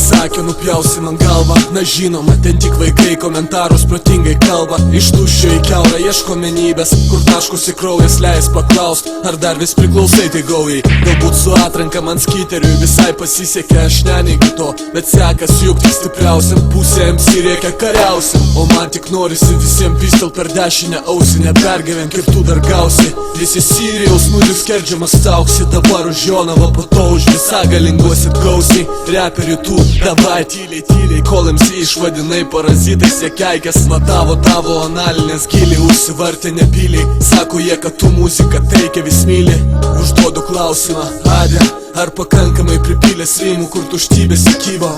sakė, nupjausi man galvą. Na žinoma, ten tik vaikai komentarus protingai kalba. Iš tuščio į kiaurą ieško menybės, kur taškosi kraujas leis paklaust, ar dar vis priklausai tai gaujai. Galbūt su atranka man skyteriui visai pasisekė, aš neneigiu to, bet sekas juk tik stipriausiam, pusė MC reikia kariausiam. O man tik norisi visiems pistel per dešinę ausį, nepergyvenk ir tu dar gausi. Visi Sirijaus nulis skerdžiamas tauksi, dabar už Jonavą, po to už visą galinguosit gausiai. Reperių tu, davai tyliai, tyliai, kol MC išvadinai parazitais, jie keikės matavo tavo analinės giliai, užsivartė nepyliai. Sako jie, kad tu muziką teikia vis myli. Užduodu klausimą, Adė, ar pakankamai pripylės rymų, kur tuštybės įkyba?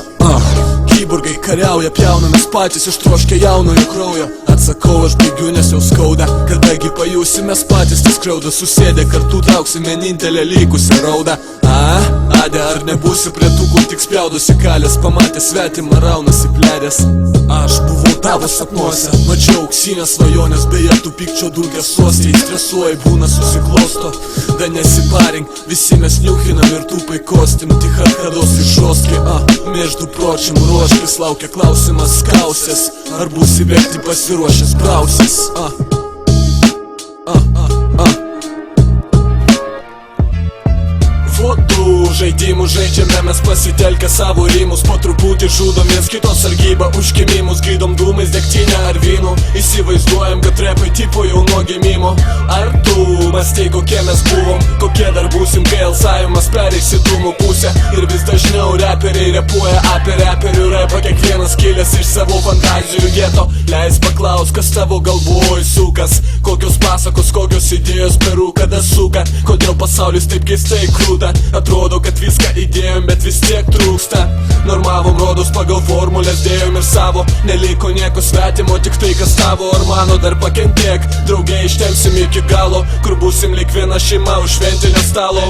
Kyborgai kariauja, pjaunamės patys ištroškę jaunojo kraujo. Atsakau, aš baigiu, nes jau skauda, kadagi pajusimės patys tas kraudas. Susėdę kartu trauksim vienintelę likusią raudą. Adė, ar nebūsi prie tų, kur tik spjaudosi kalės, pamatė svetimą raunasi pledės? Aš buvau tavo sapnuose, mačiau auksinės svajonės, beje tu pykčio dulkės sostė, stresuoji, būna susiklosto. Da nesiparink, visi mes niuchinam ir tu paikostim, tik atkados iš žostki. Между прочим, ruoškis, laukia klausimas skausės, ar būsi bėgti pasiruošęs brausis. Vodų žaidimų žaidžiame mes pasitelkę savo rymus, po truputį žudom viens kito sargybą, užkimimus gydom dūmais, degtinę ar vynu. Įsivaizduojam, kad repai tipo jau nuo gimimo. Ar tu mąstei, kokie mes buvom, kokie dar būsim, kai alsavimas pereis į dūmų pusę? Ir vis dažniau reperiai repuoja apie reperių repą, kiekvienas kilęs iš savo fantazijų geto. Leis paklaus, kas tavo galvoj sukas, kokios pasakos, kokios idėjos per rūkadą suka. Kodėl pasaulis taip keistai krūta? Atrodo, kad viską įdėjom, bet vis tiek trūksta. Normavom rodos pagal formulės, dėjom ir savo. Neliko nieko svetimo, tik tai kas tavo. Ar mano dar pakentėk, drauge ištempsim iki galo, kur būsim lyg viena šeima už šventinio stalo.